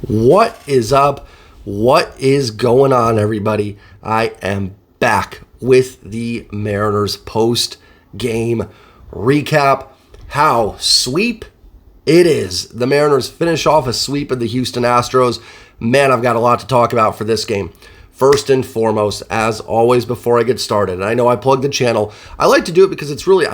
What is up? What is going on, everybody? I am back with the Mariners post-game recap. How sweep it is. The Mariners finish off a sweep of the Houston Astros. Man, I've got a lot to talk about for this game. First and foremost, as always, before I get started, and I know I plugged the channel, I like to do it because it's really,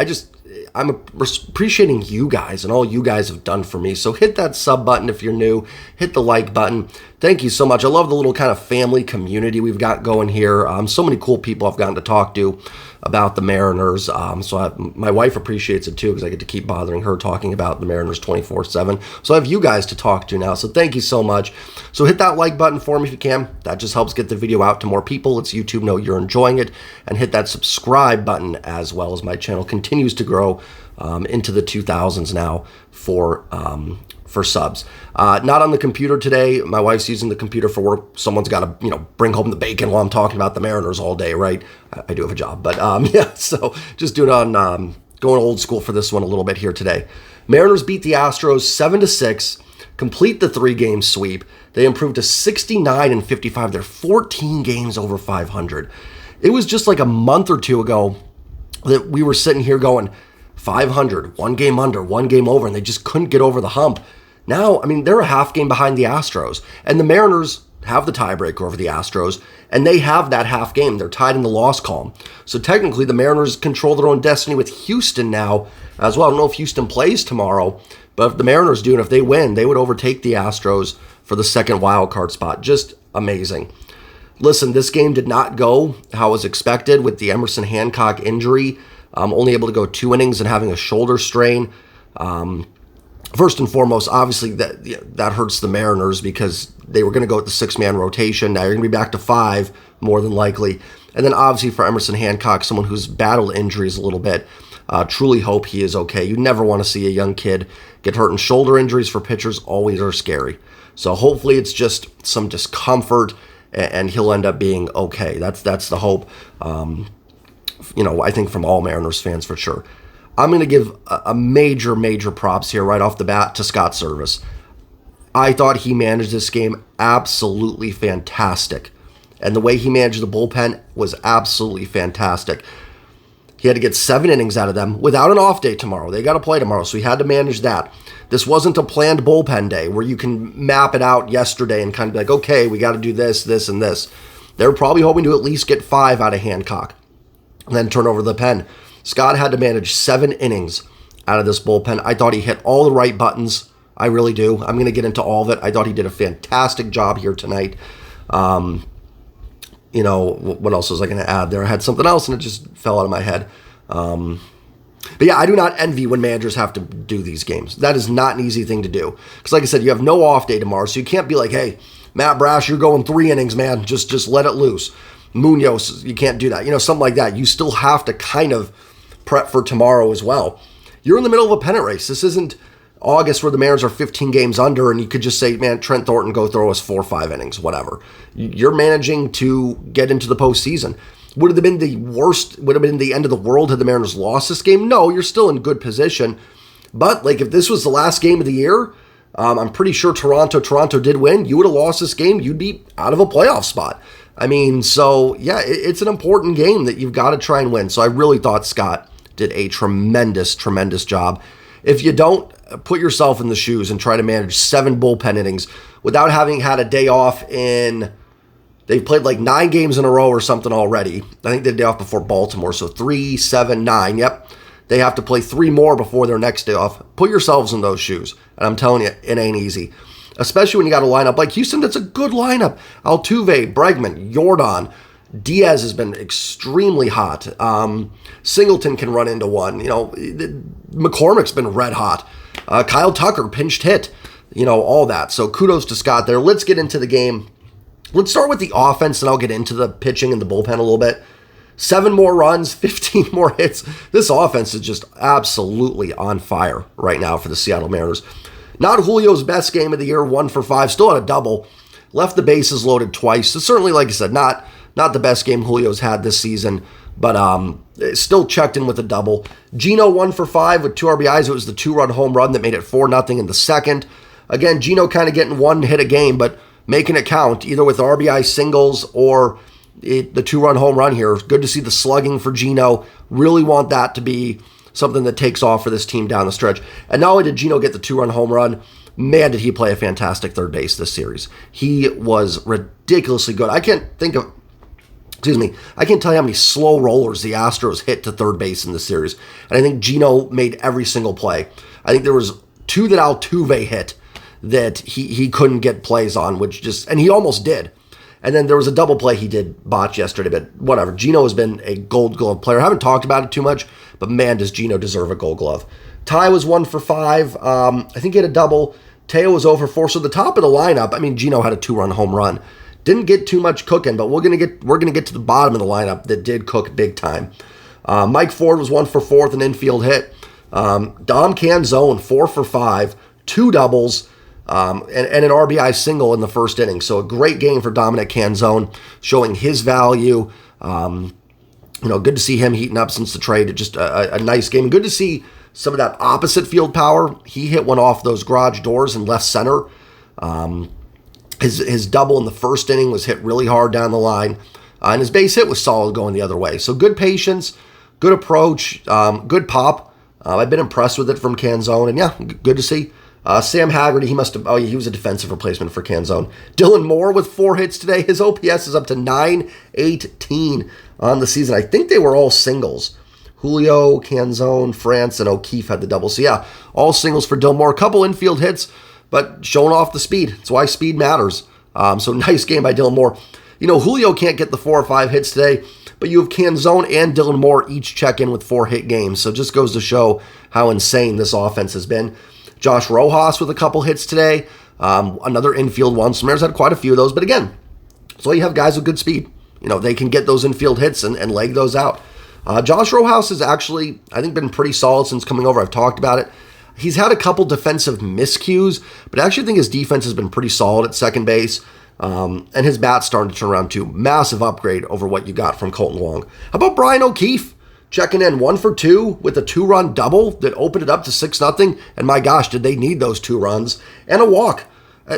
I'm appreciating you guys and all you guys have done for me. So hit that sub button if you're new. Hit the like button. Thank you so much. I love the little kind of family community we've got going here. So many cool people I've gotten to talk to about the Mariners. My wife appreciates it too because I get to keep bothering her talking about the Mariners 24/7. So I have you guys to talk to now. So thank you so much. So hit that like button for me if you can. That just helps get the video out to more people. Lets YouTube know you're enjoying it. And hit that subscribe button as well, as my channel continues to grow into the 2000s now for subs. Not on the computer today. My wife's using the computer for work. Someone's got to, bring home the bacon while I'm talking about the Mariners all day, right? I do have a job, but yeah. So just doing on going old school for this one a little bit here today. Mariners beat the Astros 7-6, complete the 3-game sweep. They improved to 69-55. They're 14 games over 500. It was just like a month or two ago that we were sitting here going 500, 1 game under, 1 game over, and they just couldn't get over the hump. Now, they're a half game behind the Astros, and the Mariners have the tiebreaker over the Astros, and they have that half game. They're tied in the loss column. So technically, the Mariners control their own destiny with Houston now as well. I don't know if Houston plays tomorrow, but if the Mariners do, and if they win, they would overtake the Astros for the second wild card spot. Just amazing. Listen, this game did not go how was expected with the Emerson Hancock injury. Only able to go 2 innings and having a shoulder strain. First and foremost, obviously that hurts the Mariners because they were going to go with the 6-man rotation. Now you're going to be back to 5 more than likely. And then obviously for Emerson Hancock, someone who's battled injuries a little bit, truly hope he is okay. You never want to see a young kid get hurt, and shoulder injuries for pitchers always are scary. So hopefully it's just some discomfort and he'll end up being okay. That's the hope. I think from all Mariners fans for sure. I'm going to give a major props here right off the bat to Scott Service. I thought he managed this game absolutely fantastic. And the way he managed the bullpen was absolutely fantastic. He had to get 7 innings out of them without an off day tomorrow. They got to play tomorrow, so he had to manage that. This wasn't a planned bullpen day where you can map it out yesterday and kind of be like, okay, we got to do this, and this. They were probably hoping to at least get 5 out of Hancock and then turn over the pen. Scott had to manage 7 innings out of this bullpen. I thought he hit all the right buttons. I really do. I'm going to get into all of it. I thought he did a fantastic job here tonight. What else was I going to add there? I had something else and it just fell out of my head. But yeah, I do not envy when managers have to do these games. That is not an easy thing to do. Because like I said, you have no off day tomorrow, so you can't be like, hey, Matt Brash, you're going 3 innings, man. Just let it loose. Munoz, you can't do that. Something like that. You still have to kind of prep for tomorrow as well. You're in the middle of a pennant race. This isn't August where the Mariners are 15 games under and you could just say, man, Trent Thornton, go throw us 4 or 5 innings, whatever. You're managing to get into the postseason. Would it have been the worst, would have been the end of the world had the Mariners lost this game? No, you're still in good position. But if this was the last game of the year, I'm pretty sure Toronto did win. You would have lost this game, you'd be out of a playoff spot. So yeah, it's an important game that you've got to try and win. So I really thought Scott did a tremendous job. If you don't, put yourself in the shoes and try to manage 7 bullpen innings without having had a day off they've played 9 games in a row or something already. I think they had a day off before Baltimore. So 3, 7, 9. Yep. They have to play 3 more before their next day off. Put yourselves in those shoes. And I'm telling you, it ain't easy. Especially when you got a lineup like Houston, that's a good lineup. Altuve, Bregman, Jordan, Diaz has been extremely hot. Singleton can run into one. McCormick's been red hot. Kyle Tucker, pinched hit. All that. So kudos to Scott there. Let's get into the game. Let's start with the offense, and I'll get into the pitching and the bullpen a little bit. 7 more runs, 15 more hits. This offense is just absolutely on fire right now for the Seattle Mariners. Not Julio's best game of the year, 1 for 5. Still had a double. Left the bases loaded twice. So certainly, like I said, not the best game Julio's had this season, but still checked in with a double. Gino 1 for 5 with 2 RBIs. It was the 2-run home run that made it 4-0 in the second. Again, Gino kind of getting one hit a game, but making it count, either with RBI singles or the 2-run home run here. Good to see the slugging for Gino. Really want that to be something that takes off for this team down the stretch. And not only did Gino get the 2-run home run, man, did he play a fantastic third base this series. He was ridiculously good. I can't tell you how many slow rollers the Astros hit to third base in this series. And I think Gino made every single play. I think there was 2 that Altuve hit that he couldn't get plays on, and he almost did. And then there was a double play he did botch yesterday, but whatever. Gino has been a Gold Glove player. I haven't talked about it too much, but man, does Gino deserve a Gold Glove. Ty was 1 for 5. I think he had a double. Teo was 0 for 4. So the top of the lineup, Gino had a 2-run home run. Didn't get too much cooking, but we're gonna get to the bottom of the lineup that did cook big time. Mike Ford was 1 for 4 with an infield hit. Dom Canzone 4 for 5, 2 doubles, and an RBI single in the first inning. So a great game for Dominic Canzone, showing his value. Good to see him heating up since the trade. Just a nice game. Good to see some of that opposite field power. He hit one off those garage doors in left center. His double in the first inning was hit really hard down the line. And his base hit was solid going the other way. So good patience, good approach, good pop. I've been impressed with it from Canzone. And yeah, good to see. Sam Haggerty, he was a defensive replacement for Canzone. Dylan Moore with 4 hits today. His OPS is up to 918 on the season. I think they were all singles. Julio, Canzone, France, and O'Keefe had the double. So yeah, all singles for Dylan Moore. A couple infield hits, but showing off the speed. That's why speed matters. So nice game by Dylan Moore. Julio can't get the 4 or 5 hits today, but you have Canzone and Dylan Moore each check in with 4-hit games. So it just goes to show how insane this offense has been. Josh Rojas with a couple hits today. Another infield one. Samaras had quite a few of those, but again, so you have guys with good speed. They can get those infield hits and leg those out. Josh Rojas has actually, I think, been pretty solid since coming over. I've talked about it. He's had a couple defensive miscues, but I actually think his defense has been pretty solid at second base. And his bat's starting to turn around too. Massive upgrade over what you got from Colton Wong. How about Brian O'Keefe? Checking in 1 for 2 with a 2-run double that opened it up to 6-0. And my gosh, did they need those 2 runs and a walk.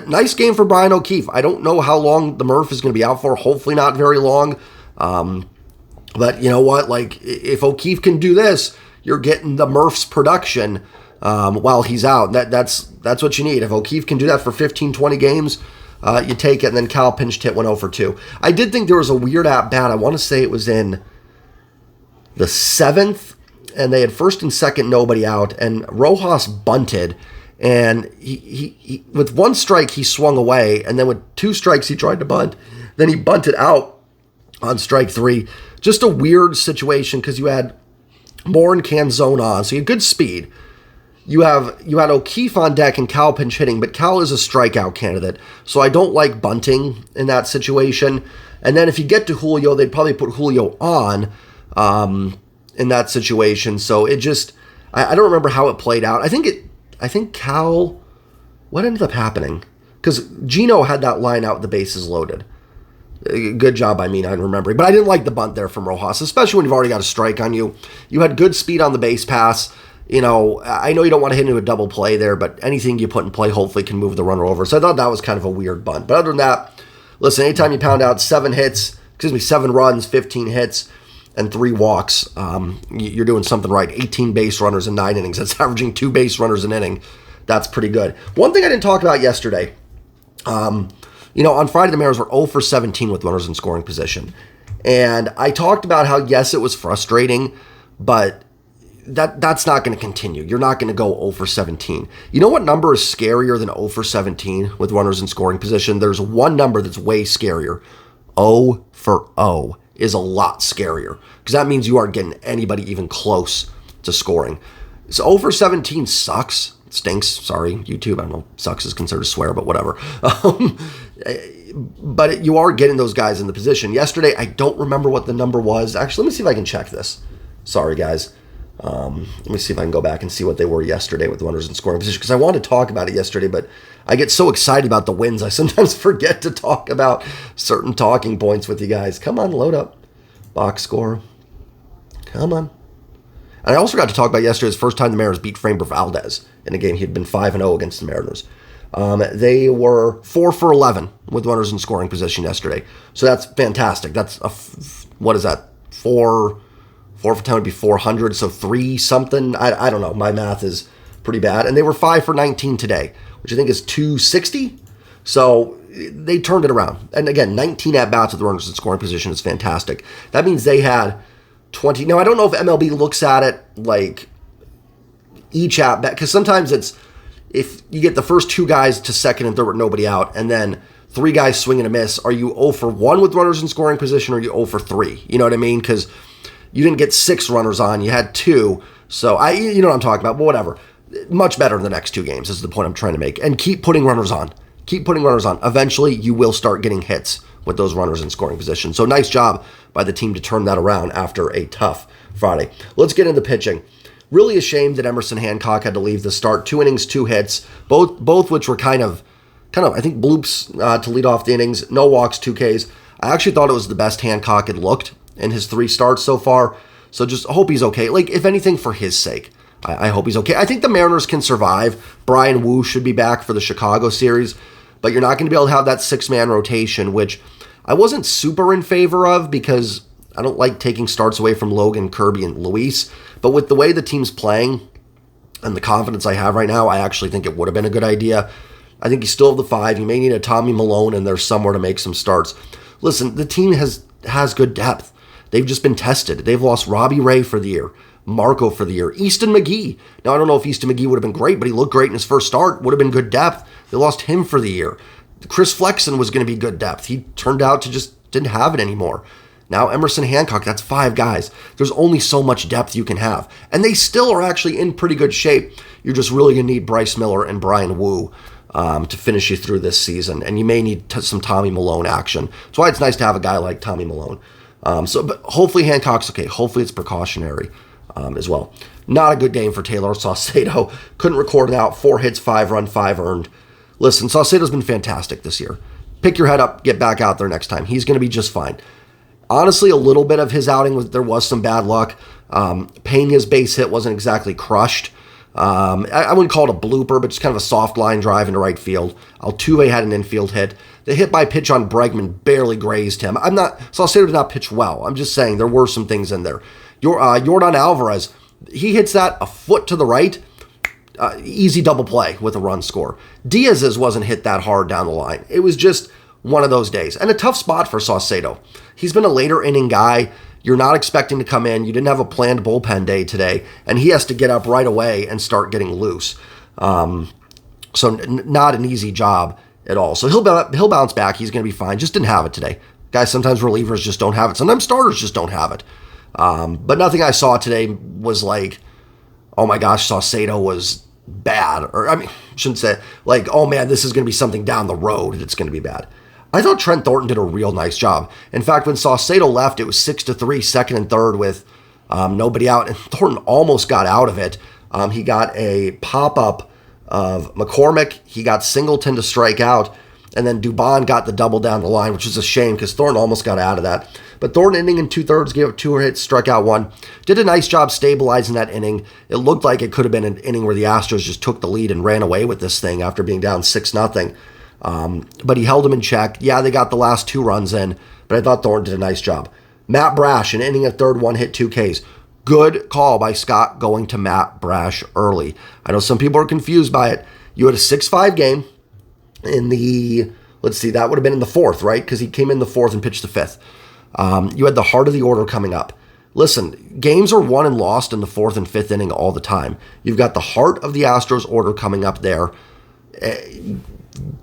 Nice game for Brian O'Keefe. I don't know how long the Murph is going to be out for. Hopefully not very long. But you know what? If O'Keefe can do this, you're getting the Murph's production while he's out. That's what you need. If O'Keefe can do that for 15, 20 games, you take it. And then Cal pinched hit 1 0 for 2. I did think there was a weird at-bat. I want to say it was in the 7th, and they had first and second, nobody out, and Rojas bunted, and he with 1 strike, he swung away, and then with 2 strikes, he tried to bunt. Then he bunted out on strike 3. Just a weird situation because you had Moore and Canzone on, so you had good speed. You had O'Keefe on deck and Cal pinch hitting, but Cal is a strikeout candidate, so I don't like bunting in that situation. And then if you get to Julio, they'd probably put Julio on in that situation. So it just, I don't remember how it played out. I think Cal, what ended up happening? Because Gino had that line out with the bases loaded. Good job by me not remembering. But I didn't like the bunt there from Rojas, especially when you've already got a strike on you. You had good speed on the base pass. I know you don't want to hit into a double play there, but anything you put in play hopefully can move the runner over. So I thought that was kind of a weird bunt. But other than that, listen, anytime you pound out 7 runs, 15 hits, and 3 walks, you're doing something right. 18 base runners in 9 innings. That's averaging 2 base runners an inning. That's pretty good. One thing I didn't talk about yesterday, on Friday the Mariners were 0 for 17 with runners in scoring position. And I talked about how, yes, it was frustrating, but that's not going to continue. You're not going to go 0 for 17. You know what number is scarier than 0 for 17 with runners in scoring position? There's one number that's way scarier. 0 for 0 is a lot scarier because that means you aren't getting anybody even close to scoring. So 0 for 17 sucks. It stinks. Sorry, YouTube. I don't know. Sucks is considered a swear, but whatever. But you are getting those guys in the position. Yesterday, I don't remember what the number was. Actually, let me see if I can check this. Sorry, guys. Let me see if I can go back and see what they were yesterday with the runners in scoring position, because I wanted to talk about it yesterday, but I get so excited about the wins, I sometimes forget to talk about certain talking points with you guys. Come on, load up. Box score. Come on. And I also got to talk about yesterday's first time the Mariners beat Framber Valdez in a game. He had been 5-0 against the Mariners. They were 4 for 11 with runners in scoring position yesterday. So that's fantastic. That's, what is that? 4 for 10 would be 400, so 3 something. I don't know. My math is pretty bad. And they were 5 for 19 today, which I think is 260. So they turned it around. And again, 19 at-bats with runners in scoring position is fantastic. That means they had 20. Now, I don't know if MLB looks at it like each at-bat, because sometimes it's if you get the first 2 guys to second and third with nobody out, and then 3 guys swing and a miss, are you 0 for 1 with runners in scoring position, or are you 0 for 3? You know what I mean? Because you didn't get 6 runners on, you had 2. So you know what I'm talking about, but whatever. Much better in the next 2 games is the point I'm trying to make. And keep putting runners on. Keep putting runners on. Eventually, you will start getting hits with those runners in scoring position. So nice job by the team to turn that around after a tough Friday. Let's get into pitching. Really ashamed that Emerson Hancock had to leave the start. 2 innings, 2 hits, both which were kind of I think bloops to lead off the innings. No walks, 2 Ks. I actually thought it was the best Hancock had looked in his 3 starts so far. So just hope he's okay. Like, if anything, for his sake, I hope he's okay. I think the Mariners can survive. Brian Wu should be back for the Chicago series, but you're not going to be able to have that 6-man rotation, which I wasn't super in favor of because I don't like taking starts away from Logan, Kirby, and Luis. But with the way the team's playing and the confidence I have right now, I actually think it would have been a good idea. I think you still have the 5. You may need a Tommy Malone in there somewhere to make some starts. Listen, the team has good depth. They've just been tested. They've lost Robbie Ray for the year, Marco for the year, Easton McGee. Now, I don't know if Easton McGee would have been great, but he looked great in his first start. Would have been good depth. They lost him for the year. Chris Flexen was going to be good depth. He turned out to just didn't have it anymore. Now, Emerson Hancock, that's 5 guys. There's only so much depth you can have. And they still are actually in pretty good shape. You're just really going to need Bryce Miller and Brian Wu to finish you through this season. And you may need some Tommy Malone action. That's why it's nice to have a guy like Tommy Malone. But hopefully Hancock's okay. Hopefully it's precautionary as well. Not a good game for Taylor Saucedo. Couldn't record it out. 4 hits, 5 run, 5 earned. Listen, Saucedo's been fantastic this year. Pick your head up, get back out there next time. He's going to be just fine. Honestly, a little bit of his outing, there was some bad luck. Pena's base hit wasn't exactly crushed. I wouldn't call it a blooper, but just kind of a soft line drive into right field. Altuve had an infield hit. The hit by pitch on Bregman barely grazed him. Saucedo did not pitch well. I'm just saying there were some things in there. Yordan Alvarez, he hits that a foot to the right. Easy double play with a run score. Diaz's wasn't hit that hard down the line. It was just one of those days. And a tough spot for Saucedo. He's been a later inning guy. You're not expecting to come in. You didn't have a planned bullpen day today. And he has to get up right away and start getting loose. So not an easy job at all. So he'll bounce back. He's going to be fine. Just didn't have it today. Guys, sometimes relievers just don't have it. Sometimes starters just don't have it. But nothing I saw today was like, oh my gosh, Saucedo was bad. Or, I shouldn't say, like, oh man, this is going to be something down the road that's going to be bad. I thought Trent Thornton did a real nice job. In fact, when Saucedo left, it was 6-3, second and third with nobody out. And Thornton almost got out of it. He got a pop-up of McCormick. He got Singleton to strike out. And then Dubon got the double down the line, which is a shame because Thornton almost got out of that. But Thornton inning in 2/3, gave up 2 hits, struck out 1. Did a nice job stabilizing that inning. It looked like it could have been an inning where the Astros just took the lead and ran away with this thing after being down 6-0. But he held them in check. Yeah, they got the last 2 runs in, but I thought Thornton did a nice job. Matt Brash, an inning at third, 1 hit, 2 Ks. Good call by Scott going to Matt Brash early. I know some people are confused by it. You had a 6-5 game in the, let's see, that would have been in the 4th, right? Because he came in the 4th and pitched the 5th. You had the heart of the order coming up. Listen, games are won and lost in the 4th and 5th inning all the time. You've got the heart of the Astros order coming up there.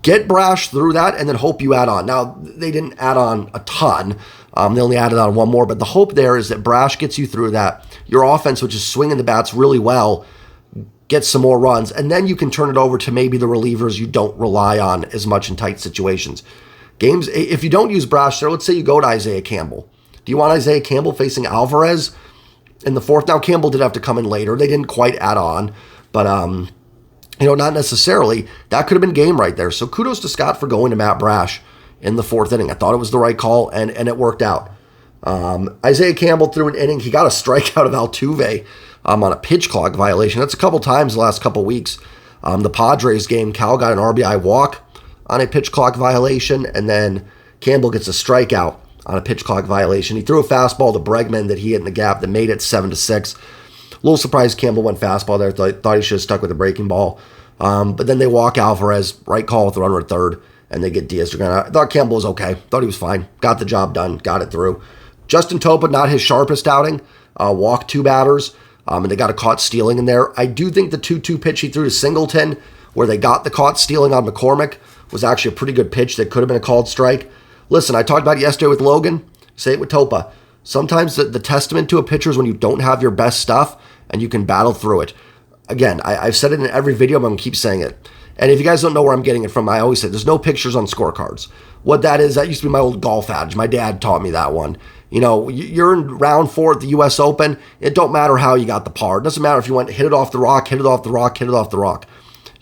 Get Brash through that and then hope you add on. Now, they didn't add on a ton. They only added on 1 more, but the hope there is that Brash gets you through that. Your offense, which is swinging the bats really well, gets some more runs, and then you can turn it over to maybe the relievers you don't rely on as much in tight situations. Games, if you don't use Brash there, let's say you go to Isaiah Campbell. Do you want Isaiah Campbell facing Alvarez in the 4th? Now, Campbell did have to come in later. They didn't quite add on, but not necessarily. That could have been game right there. So kudos to Scott for going to Matt Brash in the 4th inning. I thought it was the right call, and it worked out. Isaiah Campbell threw an inning. He got a strikeout of Altuve on a pitch clock violation. That's a couple times the last couple weeks. The Padres game, Cal got an RBI walk on a pitch clock violation, and then Campbell gets a strikeout on a pitch clock violation. He threw a fastball to Bregman that he hit in the gap that made it 7-6. A little surprised Campbell went fastball there. Thought he should have stuck with the breaking ball. But then they walk Alvarez, right call with the runner at third, and they get Diaz. I thought Campbell was okay. Thought he was fine. Got the job done. Got it through. Justin Topa, not his sharpest outing. Walked 2 batters, and they got a caught stealing in there. I do think the 2-2 pitch he threw to Singleton, where they got the caught stealing on McCormick, was actually a pretty good pitch that could have been a called strike. Listen, I talked about it yesterday with Logan. Say it with Topa. Sometimes the testament to a pitcher is when you don't have your best stuff and you can battle through it. Again, I've said it in every video, but I'm going to keep saying it. And if you guys don't know where I'm getting it from, I always say there's no pictures on scorecards. What that is, that used to be my old golf adage. My dad taught me that one. You know, you're in round 4 at the U.S. Open. It don't matter how you got the par. It doesn't matter if you went hit it off the rock, hit it off the rock, hit it off the rock.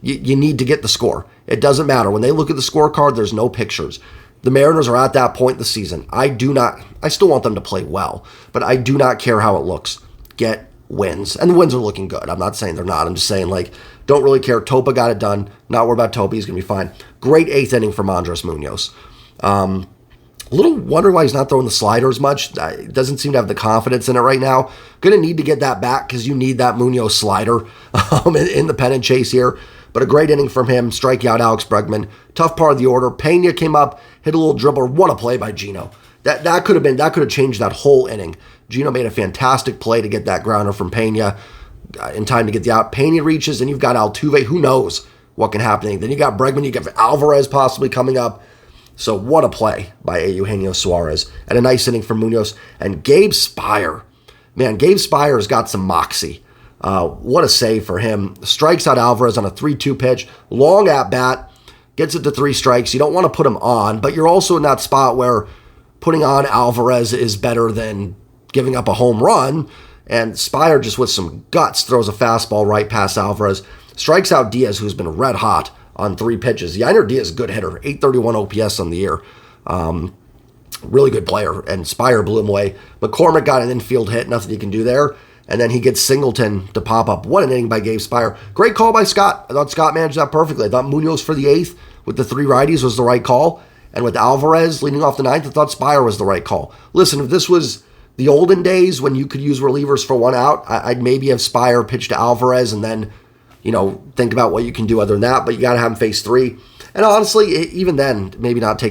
You need to get the score. It doesn't matter. When they look at the scorecard, there's no pictures. The Mariners are at that point in the season. I still want them to play well, but I do not care how it looks. Get wins. And the wins are looking good. I'm not saying they're not. I'm just saying, don't really care. Topa got it done. Not worried about Topa. He's going to be fine. Great 8th inning from Andres Munoz. A little wondering why he's not throwing the slider as much. He doesn't seem to have the confidence in it right now. Going to need to get that back because you need that Munoz slider in the pennant chase here. But a great inning from him, striking out Alex Bregman. Tough part of the order. Pena came up, hit a little dribbler. What a play by Gino. That could have changed that whole inning. Gino made a fantastic play to get that grounder from Pena in time to get the out. Pena reaches, and you've got Altuve. Who knows what can happen? Then you got Bregman. You got Alvarez possibly coming up. So what a play by Eugenio Suarez. And a nice inning from Munoz. And Gabe Spire. Man, Gabe Spire's got some moxie. What a save for him. Strikes out Alvarez on a 3-2 pitch. Long at bat. Gets it to 3 strikes. You don't want to put him on, but you're also in that spot where putting on Alvarez is better than giving up a home run. And Spire, just with some guts, throws a fastball right past Alvarez. Strikes out Diaz, who's been red hot on 3 pitches. Yainer Diaz, good hitter. 831 OPS on the year. Really good player. And Spire blew him away. McCormick got an infield hit. Nothing he can do there. And then he gets Singleton to pop up. What an inning by Gabe Spire. Great call by Scott. I thought Scott managed that perfectly. I thought Munoz for the 8th with the 3 righties was the right call. And with Alvarez leading off the 9th, I thought Spire was the right call. Listen, if this was the olden days when you could use relievers for 1 out, I'd maybe have Spire pitch to Alvarez and then, think about what you can do other than that. But you got to have him face 3. And honestly, even then, maybe not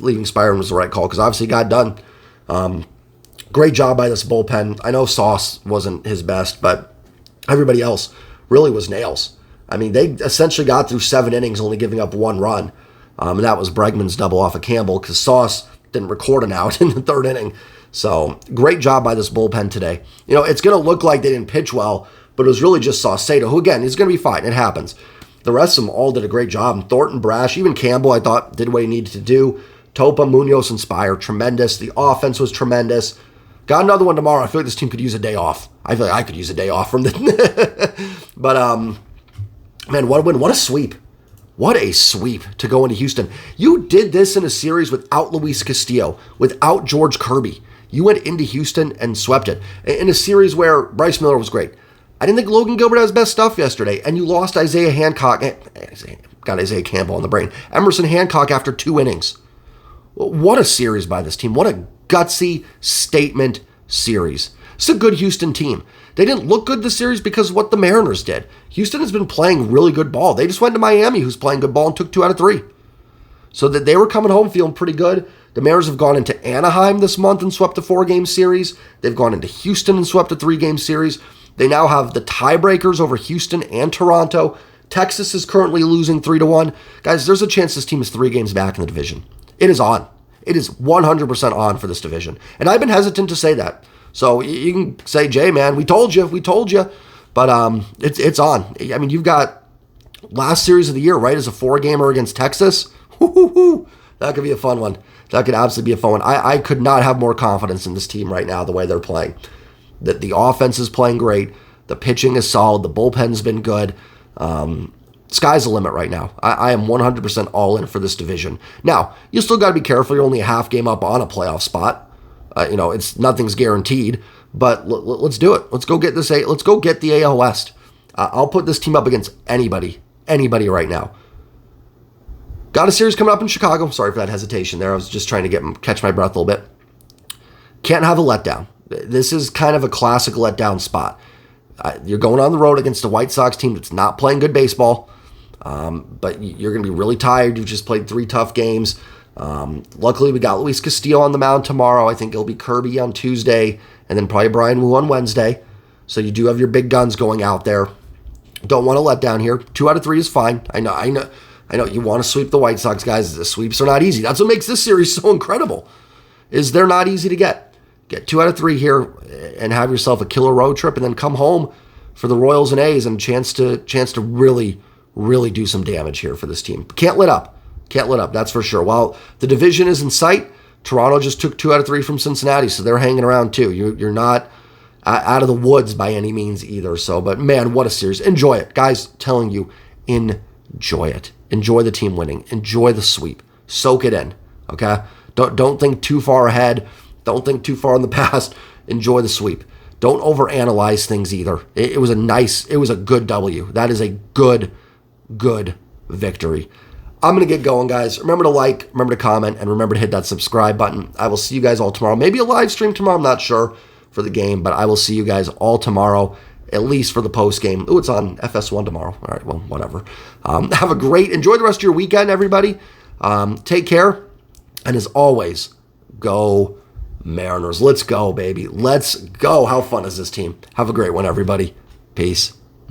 leaving Spire was the right call because obviously he got done. Great job by this bullpen. I know Sauce wasn't his best, but everybody else really was nails. I mean, they essentially got through 7 innings, only giving up 1 run. And that was Bregman's double off of Campbell because Sauce didn't record an out in the 3rd inning. So great job by this bullpen today. It's going to look like they didn't pitch well, but it was really just Saucedo, who, again, is going to be fine. It happens. The rest of them all did a great job. And Thornton, Brash, even Campbell, I thought, did what he needed to do. Topa, Munoz, and Spire, tremendous. The offense was tremendous. Got another one tomorrow. I feel like this team could use a day off. I feel like I could use a day off from the... But, man, what a win. What a sweep. What a sweep to go into Houston. You did this in a series without Luis Castillo, without George Kirby. You went into Houston and swept it. In a series where Bryce Miller was great. I didn't think Logan Gilbert had his best stuff yesterday, and you lost Isaiah Hancock. Got Isaiah Campbell on the brain. Emerson Hancock after 2 innings. What a series by this team. What a gutsy statement series. It's a good Houston team. They didn't look good this series because of what the Mariners did. Houston has been playing really good ball. They just went to Miami, who's playing good ball, and took 2 out of 3. So that they were coming home feeling pretty good. The Mariners have gone into Anaheim this month and swept a 4-game series. They've gone into Houston and swept a 3-game series. They now have the tiebreakers over Houston and Toronto. Texas is currently losing 3-1. Guys, there's a chance this team is 3 games back in the division. It is on. It is 100% on for this division. And I've been hesitant to say that. So you can say, Jay, man, we told you. But it's on. I mean, you've got last series of the year, right, as a 4-gamer against Texas. That could be a fun one. That could absolutely be a fun one. I could not have more confidence in this team right now, the way they're playing. That the offense is playing great. The pitching is solid. The bullpen's been good. Sky's the limit right now. I am 100% all in for this division. Now, you still got to be careful. You're only a half game up on a playoff spot. Nothing's guaranteed. But let's do it. Let's go get this. Let's go get the AL West. I'll put this team up against anybody anybody right now. Got a series coming up in Chicago. Sorry for that hesitation there. I was just trying to catch my breath a little bit. Can't have a letdown. This is kind of a classic letdown spot. You're going on the road against a White Sox team that's not playing good baseball, but you're going to be really tired. You've just played 3 tough games. Luckily, we got Luis Castillo on the mound tomorrow. I think it'll be Kirby on Tuesday, and then probably Brian Wu on Wednesday. So you do have your big guns going out there. Don't want to let down here. 2 out of 3 is fine. I know. You want to sweep the White Sox, guys. The sweeps are not easy. That's what makes this series so incredible, is they're not easy to get. Get 2 out of 3 here and have yourself a killer road trip, and then come home for the Royals and A's and chance to really, really do some damage here for this team. Can't let up. That's for sure. While the division is in sight, Toronto just took 2 out of 3 from Cincinnati, so they're hanging around too. You're not out of the woods by any means either. So, but man, what a series. Enjoy it. Guys, telling you, enjoy it. Enjoy the team winning. Enjoy the sweep. Soak it in, okay? Don't think too far ahead. Don't think too far in the past. Enjoy the sweep. Don't overanalyze things either. It was a good W. That is a good victory. I'm going to get going, guys. Remember to like, remember to comment, and remember to hit that subscribe button. I will see you guys all tomorrow. Maybe a live stream tomorrow. I'm not sure for the game, but I will see you guys all tomorrow, at least for the post game. Oh, it's on FS1 tomorrow. All right, well, whatever. Enjoy the rest of your weekend, everybody. Take care. And as always, go Mariners. Let's go, baby. Let's go. How fun is this team? Have a great one, everybody. Peace.